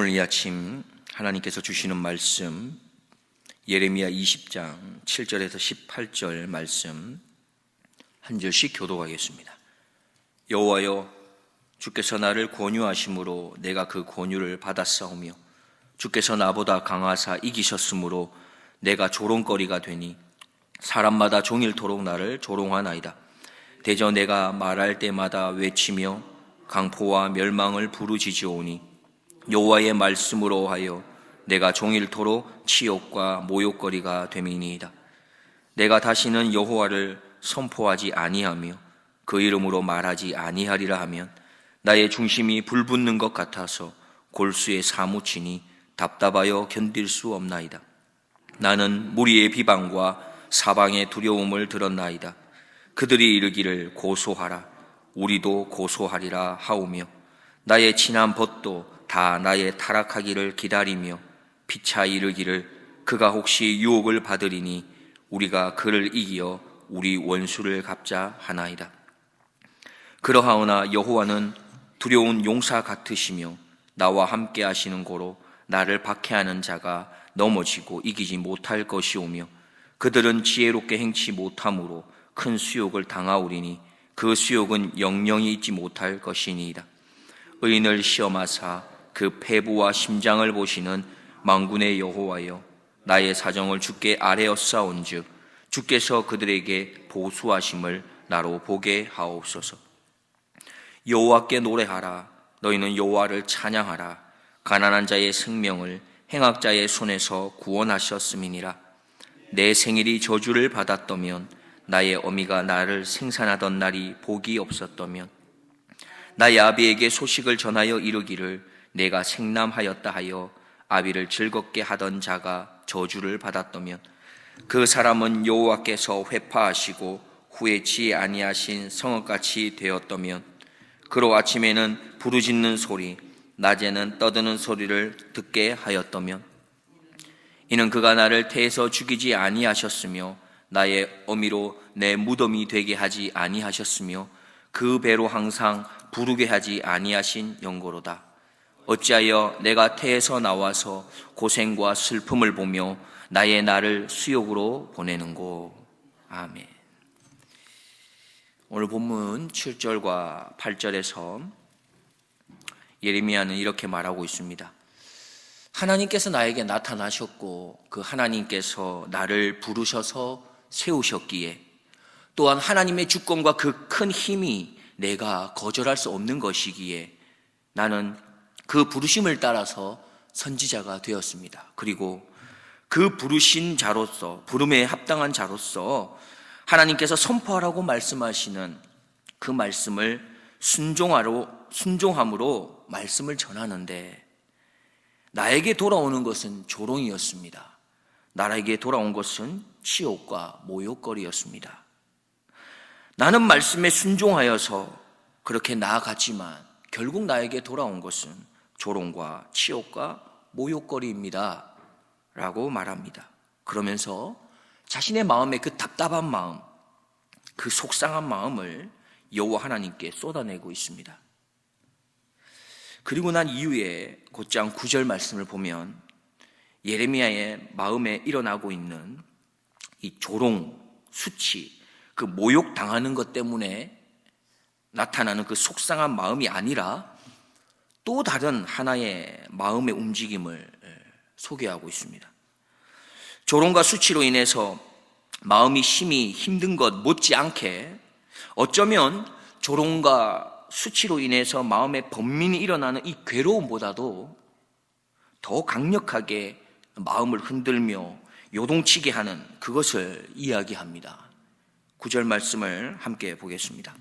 오늘 이 아침 하나님께서 주시는 말씀 예레미야 20장 7절에서 18절 말씀 한 절씩 교독하겠습니다. 여호와여, 주께서 나를 권유하심으로 내가 그 권유를 받았사오며 주께서 나보다 강하사 이기셨으므로 내가 조롱거리가 되니 사람마다 종일토록 나를 조롱하나이다. 대저 내가 말할 때마다 외치며 강포와 멸망을 부르짖으오니 여호와의 말씀으로 하여 내가 종일토록 치욕과 모욕거리가 됨이니이다. 내가 다시는 여호와를 선포하지 아니하며 그 이름으로 말하지 아니하리라 하면 나의 중심이 불붙는 것 같아서 골수에 사무치니 답답하여 견딜 수 없나이다. 나는 무리의 비방과 사방의 두려움을 들었나이다. 그들이 이르기를 고소하라, 우리도 고소하리라 하오며 나의 친한 벗도 다 나의 타락하기를 기다리며 피차 이르기를 그가 혹시 유혹을 받으리니 우리가 그를 이기어 우리 원수를 갚자 하나이다. 그러하오나 여호와는 두려운 용사 같으시며 나와 함께 하시는 고로 나를 박해하는 자가 넘어지고 이기지 못할 것이오며 그들은 지혜롭게 행치 못함으로 큰 수욕을 당하오리니 그 수욕은 영영이 있지 못할 것이니이다. 의인을 시험하사 그 폐부와 심장을 보시는 만군의 여호와여, 나의 사정을 주께 아뢰었사온즉 주께서 그들에게 보수하심을 나로 보게 하옵소서. 여호와께 노래하라, 너희는 여호와를 찬양하라. 가난한 자의 생명을 행악자의 손에서 구원하셨음이니라. 내 생일이 저주를 받았다면, 나의 어미가 나를 생산하던 날이 복이 없었다면, 나의 아비에게 소식을 전하여 이르기를 내가 생남하였다 하여 아비를 즐겁게 하던 자가 저주를 받았다면, 그 사람은 여호와께서 회파하시고 후회치 아니하신 성읍같이 되었다면, 그로 아침에는 부르짖는 소리, 낮에는 떠드는 소리를 듣게 하였다면, 이는 그가 나를 태에서 죽이지 아니하셨으며 나의 어미로 내 무덤이 되게 하지 아니하셨으며 그 배로 항상 부르게 하지 아니하신 영고로다. 어찌하여 내가 태에서 나와서 고생과 슬픔을 보며 나의 날을 수욕으로 보내는고. 아멘. 오늘 본문 7절과 8절에서 예레미야는 이렇게 말하고 있습니다. 하나님께서 나에게 나타나셨고 그 하나님께서 나를 부르셔서 세우셨기에, 또한 하나님의 주권과 그 큰 힘이 내가 거절할 수 없는 것이기에 나는 그 부르심을 따라서 선지자가 되었습니다. 그리고 그 부르신 자로서, 부름에 합당한 자로서 하나님께서 선포하라고 말씀하시는 그 말씀을 순종함으로 말씀을 전하는데, 나에게 돌아오는 것은 조롱이었습니다. 나에게 돌아온 것은 치욕과 모욕거리였습니다. 나는 말씀에 순종하여서 그렇게 나아갔지만 결국 나에게 돌아온 것은 조롱과 치욕과 모욕거리입니다 라고 말합니다. 그러면서 자신의 마음에 그 답답한 마음, 그 속상한 마음을 여호와 하나님께 쏟아내고 있습니다. 그리고 난 이후에 곧장 9절 말씀을 보면 예레미야의 마음에 일어나고 있는 이 조롱, 수치, 그 모욕당하는 것 때문에 나타나는 그 속상한 마음이 아니라 또 다른 하나의 마음의 움직임을 소개하고 있습니다. 조롱과 수치로 인해서 마음이 심히 힘든 것 못지않게, 어쩌면 조롱과 수치로 인해서 마음에 번민이 일어나는 이 괴로움보다도 더 강력하게 마음을 흔들며 요동치게 하는 그것을 이야기합니다. 9절 말씀을 함께 보겠습니다.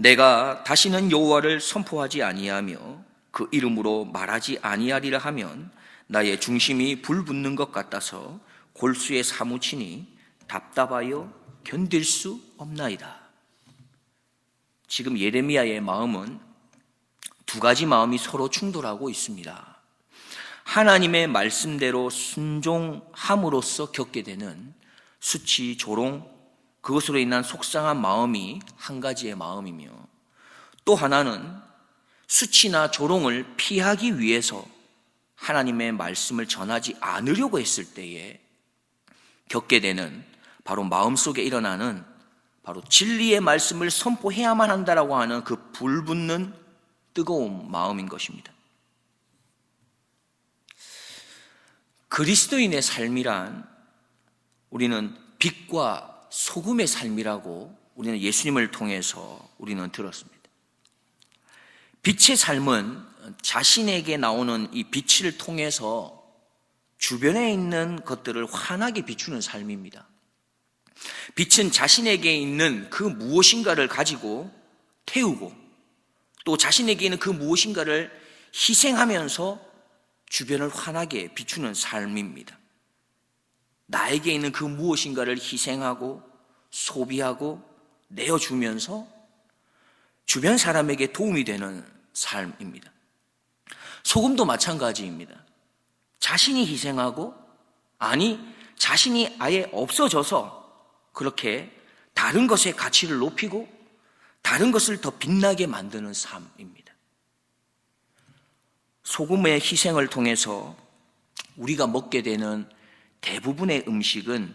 내가 다시는 여호와를 선포하지 아니하며 그 이름으로 말하지 아니하리라 하면 나의 중심이 불붙는 것 같아서 골수에 사무치니 답답하여 견딜 수 없나이다. 지금 예레미야의 마음은 두 가지 마음이 서로 충돌하고 있습니다. 하나님의 말씀대로 순종함으로써 겪게 되는 수치, 조롱, 그것으로 인한 속상한 마음이 한 가지의 마음이며, 또 하나는 수치나 조롱을 피하기 위해서 하나님의 말씀을 전하지 않으려고 했을 때에 겪게 되는, 바로 마음속에 일어나는 바로 진리의 말씀을 선포해야만 한다라고 하는 그 불붙는 뜨거운 마음인 것입니다. 그리스도인의 삶이란 우리는 빛과 소금의 삶이라고 우리는 예수님을 통해서 우리는 들었습니다. 빛의 삶은 자신에게 나오는 이 빛을 통해서 주변에 있는 것들을 환하게 비추는 삶입니다. 빛은 자신에게 있는 그 무엇인가를 가지고 태우고, 또 자신에게 있는 그 무엇인가를 희생하면서 주변을 환하게 비추는 삶입니다. 나에게 있는 그 무엇인가를 희생하고 소비하고 내어주면서 주변 사람에게 도움이 되는 삶입니다. 소금도 마찬가지입니다. 자신이 희생하고, 아니 자신이 아예 없어져서 그렇게 다른 것의 가치를 높이고 다른 것을 더 빛나게 만드는 삶입니다. 소금의 희생을 통해서 우리가 먹게 되는 대부분의 음식은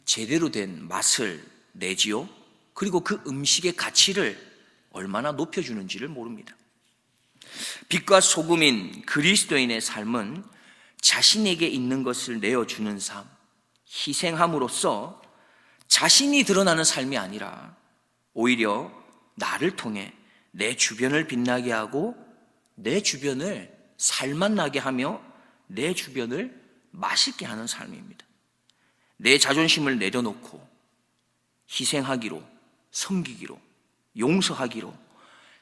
제대로 된 맛을 내지요, 그리고 그 음식의 가치를 얼마나 높여주는지를 모릅니다. 빛과 소금인 그리스도인의 삶은 자신에게 있는 것을 내어주는 삶, 희생함으로써 자신이 드러나는 삶이 아니라 오히려 나를 통해 내 주변을 빛나게 하고 내 주변을 살맛나게 하며 내 주변을 맛있게 하는 삶입니다. 내 자존심을 내려놓고 희생하기로, 섬기기로, 용서하기로,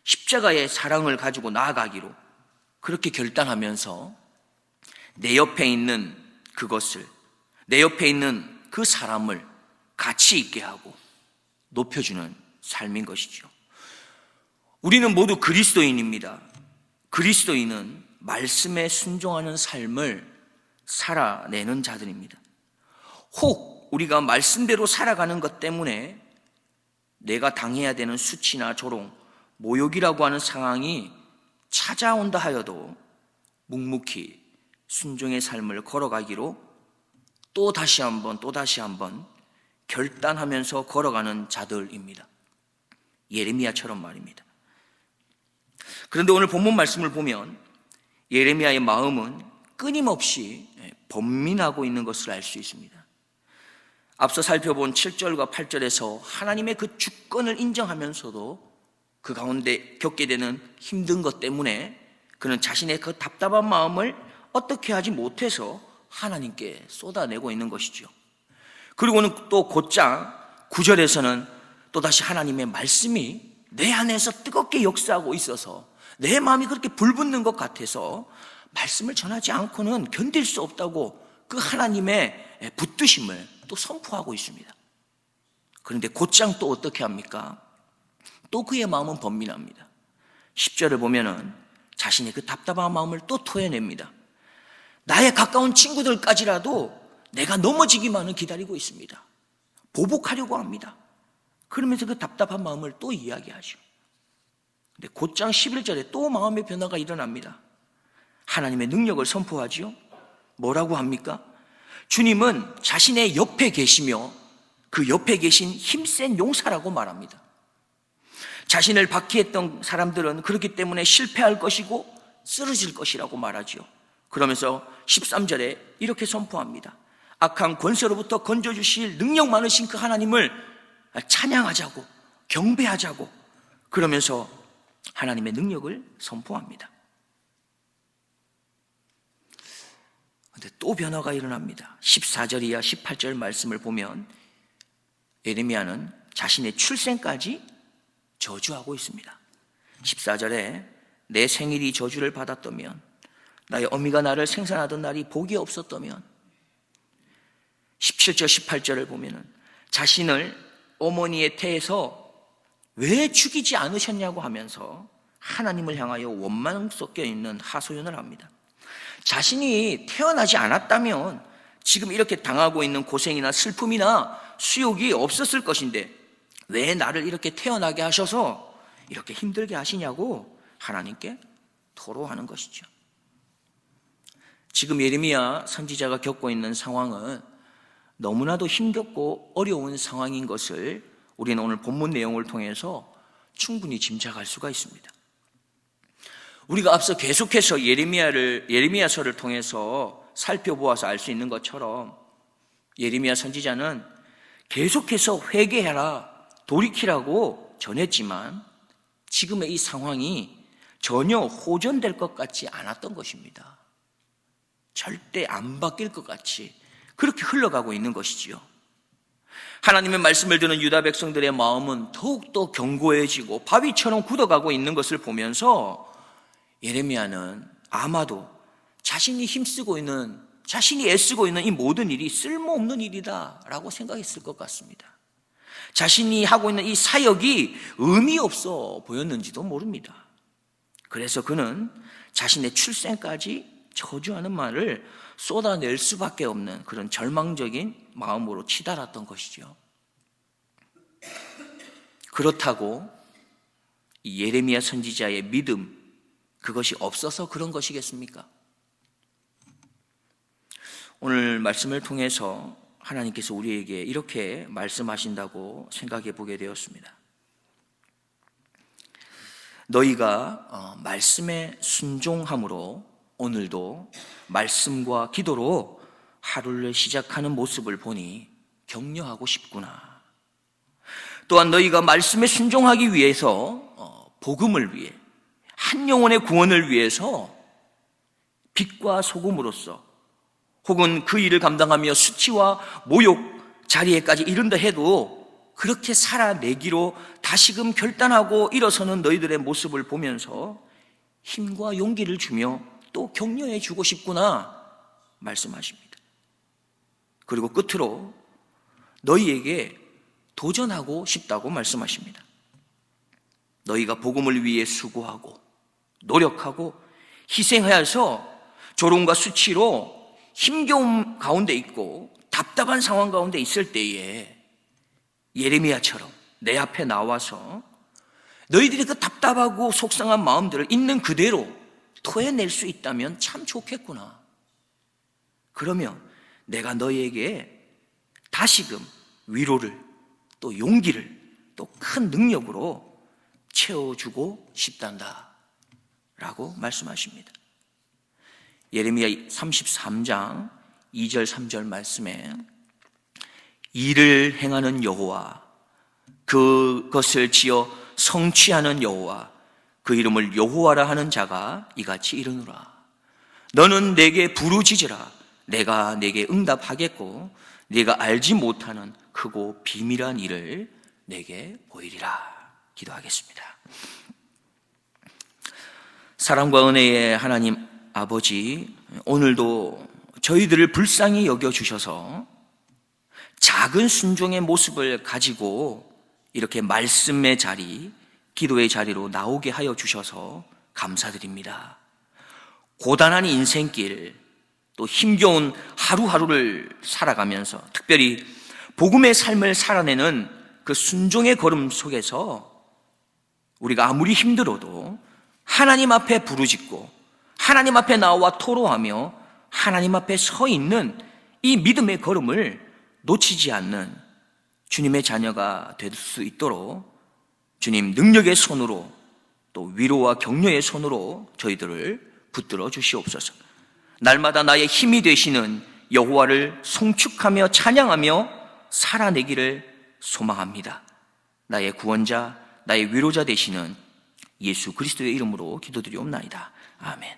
십자가의 사랑을 가지고 나아가기로 그렇게 결단하면서 내 옆에 있는 그것을, 내 옆에 있는 그 사람을 가치 있게 하고 높여주는 삶인 것이죠. 우리는 모두 그리스도인입니다. 그리스도인은 말씀에 순종하는 삶을 살아내는 자들입니다. 혹 우리가 말씀대로 살아가는 것 때문에 내가 당해야 되는 수치나 조롱, 모욕이라고 하는 상황이 찾아온다 하여도 묵묵히 순종의 삶을 걸어가기로 또 다시 한번 결단하면서 걸어가는 자들입니다. 예레미야처럼 말입니다. 그런데 오늘 본문 말씀을 보면 예레미야의 마음은 끊임없이 번민하고 있는 것을 알 수 있습니다. 앞서 살펴본 7절과 8절에서 하나님의 그 주권을 인정하면서도 그 가운데 겪게 되는 힘든 것 때문에 그는 자신의 그 답답한 마음을 어떻게 하지 못해서 하나님께 쏟아내고 있는 것이죠. 그리고는 또 곧장 9절에서는 또다시 하나님의 말씀이 내 안에서 뜨겁게 역사하고 있어서 내 마음이 그렇게 불붙는 것 같아서 말씀을 전하지 않고는 견딜 수 없다고 그 하나님의 붙드심을 또 선포하고 있습니다. 그런데 곧장 또 어떻게 합니까? 또 그의 마음은 번민합니다. 10절을 보면은 자신의 그 답답한 마음을 또 토해냅니다. 나의 가까운 친구들까지라도 내가 넘어지기만을 기다리고 있습니다. 보복하려고 합니다. 그러면서 그 답답한 마음을 또 이야기하죠. 근데 곧장 11절에 또 마음의 변화가 일어납니다. 하나님의 능력을 선포하지요. 뭐라고 합니까? 주님은 자신의 옆에 계시며 그 옆에 계신 힘센 용사라고 말합니다. 자신을 박해했던 사람들은 그렇기 때문에 실패할 것이고 쓰러질 것이라고 말하죠. 그러면서 13절에 이렇게 선포합니다. 악한 권세로부터 건져주실 능력 많으신 그 하나님을 찬양하자고, 경배하자고, 그러면서 하나님의 능력을 선포합니다. 그런데 또 변화가 일어납니다. 14절 이하 18절 말씀을 보면 예레미야는 자신의 출생까지 저주하고 있습니다. 14절에 내 생일이 저주를 받았다면, 나의 어미가 나를 생산하던 날이 복이 없었다면, 17절 18절을 보면 자신을 어머니의 태에서 왜 죽이지 않으셨냐고 하면서 하나님을 향하여 원망 섞여 있는 하소연을 합니다. 자신이 태어나지 않았다면 지금 이렇게 당하고 있는 고생이나 슬픔이나 수욕이 없었을 것인데 왜 나를 이렇게 태어나게 하셔서 이렇게 힘들게 하시냐고 하나님께 토로하는 것이죠. 지금 예레미야 선지자가 겪고 있는 상황은 너무나도 힘겹고 어려운 상황인 것을 우리는 오늘 본문 내용을 통해서 충분히 짐작할 수가 있습니다. 우리가 앞서 계속해서 예레미야서를 통해서 살펴보아서 알 수 있는 것처럼 예레미야 선지자는 계속해서 회개해라, 돌이키라고 전했지만 지금의 이 상황이 전혀 호전될 것 같지 않았던 것입니다. 절대 안 바뀔 것 같이 그렇게 흘러가고 있는 것이지요. 하나님의 말씀을 듣는 유다 백성들의 마음은 더욱더 견고해지고 바위처럼 굳어가고 있는 것을 보면서 예레미야는 아마도 자신이 힘쓰고 있는, 자신이 애쓰고 있는 이 모든 일이 쓸모없는 일이다 라고 생각했을 것 같습니다. 자신이 하고 있는 이 사역이 의미 없어 보였는지도 모릅니다. 그래서 그는 자신의 출생까지 저주하는 말을 쏟아낼 수밖에 없는 그런 절망적인 마음으로 치달았던 것이죠. 그렇다고 이 예레미야 선지자의 믿음, 그것이 없어서 그런 것이겠습니까? 오늘 말씀을 통해서 하나님께서 우리에게 이렇게 말씀하신다고 생각해 보게 되었습니다. 너희가 말씀에 순종함으로 오늘도 말씀과 기도로 하루를 시작하는 모습을 보니 격려하고 싶구나. 또한 너희가 말씀에 순종하기 위해서 복음을 위해, 한 영혼의 구원을 위해서 빛과 소금으로서 혹은 그 일을 감당하며 수치와 모욕 자리에까지 이른다 해도 그렇게 살아내기로 다시금 결단하고 일어서는 너희들의 모습을 보면서 힘과 용기를 주며 또 격려해 주고 싶구나 말씀하십니다. 그리고 끝으로 너희에게 도전하고 싶다고 말씀하십니다. 너희가 복음을 위해 수고하고 노력하고 희생하여서 조롱과 수치로 힘겨움 가운데 있고 답답한 상황 가운데 있을 때에 예레미야처럼 내 앞에 나와서 너희들이 그 답답하고 속상한 마음들을 있는 그대로 토해낼 수 있다면 참 좋겠구나. 그러면 내가 너희에게 다시금 위로를 또 용기를 또 큰 능력으로 채워주고 싶단다 라고 말씀하십니다. 예레미야 33장 2절 3절 말씀에 일을 행하는 여호와, 그것을 지어 성취하는 여호와, 그 이름을 여호와라 하는 자가 이같이 이르노라. 너는 내게 부르짖으라. 내가 내게 응답하겠고 네가 알지 못하는 크고 비밀한 일을 내게 보이리라. 기도하겠습니다. 사랑과 은혜의 하나님 아버지, 오늘도 저희들을 불쌍히 여겨주셔서 작은 순종의 모습을 가지고 이렇게 말씀의 자리, 기도의 자리로 나오게 하여 주셔서 감사드립니다. 고단한 인생길, 또 힘겨운 하루하루를 살아가면서 특별히 복음의 삶을 살아내는 그 순종의 걸음 속에서 우리가 아무리 힘들어도 하나님 앞에 부르짖고 하나님 앞에 나와 토로하며 하나님 앞에 서 있는 이 믿음의 걸음을 놓치지 않는 주님의 자녀가 될 수 있도록 주님 능력의 손으로 또 위로와 격려의 손으로 저희들을 붙들어 주시옵소서. 날마다 나의 힘이 되시는 여호와를 송축하며 찬양하며 살아내기를 소망합니다. 나의 구원자, 나의 위로자 되시는 예수 그리스도의 이름으로 기도드리옵나이다. 아멘.